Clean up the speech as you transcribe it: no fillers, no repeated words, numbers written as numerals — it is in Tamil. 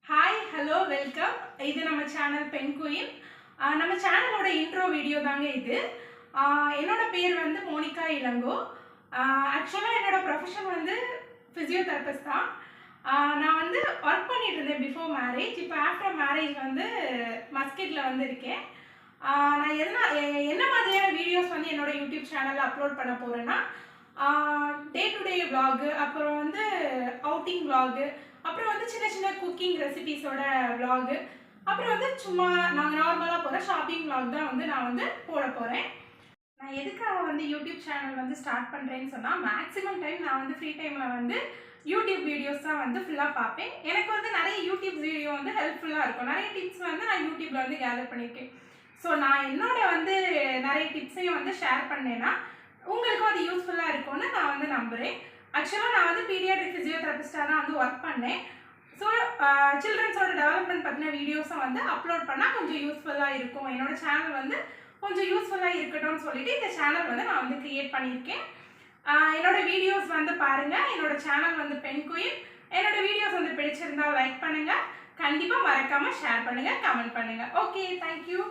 Hi, hello, welcome. இது நம்ம சேனல் பெண் குயின். நம்ம சேனலோட இன்ட்ரோ வீடியோ தாங்க இது. என்னோட பேர் வந்து மோனிகா இளங்கோ. ஆக்சுவலாக என்னோட ப்ரொஃபஷன் வந்து ஃபிசியோதெரபிஸ்ட் தான். நான் வந்து ஒர்க் பண்ணிட்டு இருந்தேன் பிஃபோர் மேரேஜ். இப்போ ஆஃப்டர் மேரேஜ் வந்து மஸ்கெட்டில் வந்து இருக்கேன். நான் என்ன மாதிரியான வீடியோஸ் வந்து என்னோட யூடியூப் சேனலில் அப்லோட் பண்ண போகிறேன்னா, டே டு டே விலாகு, அப்புறம் வந்து அவுட்டிங் விலாகு, அப்புறம் வந்து சின்ன சின்ன குக்கிங் ரெசிபீஸோட விலாகு, அப்புறம் வந்து சும்மா நாங்கள் நார்மலாக போகிற ஷாப்பிங் விலாக் தான் வந்து நான் வந்து போட போகிறேன். நான் எதுக்காக வந்து யூடியூப் சேனல் வந்து ஸ்டார்ட் பண்ணுறேன்னு சொன்னால், மேக்ஸிமம் டைம் நான் வந்து ஃப்ரீ டைமில் வந்து யூடியூப் வீடியோஸ் தான் வந்து ஃபுல்லாக பார்ப்பேன். எனக்கு வந்து நிறைய யூடியூப் வீடியோ வந்து ஹெல்ப்ஃபுல்லாக இருக்கும். நிறைய டிப்ஸ் வந்து நான் யூடியூப்பில் வந்து கேதர் பண்ணியிருக்கேன். ஸோ நான் என்னோட வந்து நிறைய டிப்ஸையும் வந்து ஷேர் பண்ணேன்னா உங்களுக்கும் அது யூஸ்ஃபுல்லாக இருக்கும்னு நான் வந்து நம்புகிறேன். ஆக்சுவலாக நான் வந்து பீடியாட்ரிக் ஃபிசியோதெரபிஸ்டாக தான் வந்து ஒர்க் பண்ணேன். ஸோ சில்ட்ரன்ஸோட டெவலப்மெண்ட் பற்றின வீடியோஸை வந்து அப்லோட் பண்ணால் கொஞ்சம் யூஸ்ஃபுல்லாக இருக்கும். என்னோட சேனல் வந்து கொஞ்சம் யூஸ்ஃபுல்லாக இருக்கட்டும்னு சொல்லிட்டு இந்த சேனல் வந்து நான் வந்து க்ரியேட் பண்ணியிருக்கேன். என்னோட வீடியோஸ் வந்து பாருங்கள். என்னோட சேனல் வந்து பெண் குயின். என்னோட வீடியோஸ் வந்து பிடிச்சிருந்தால் லைக் பண்ணுங்கள். கண்டிப்பாக மறக்காமல் ஷேர் பண்ணுங்கள், கமெண்ட் பண்ணுங்கள். Okay, thank you.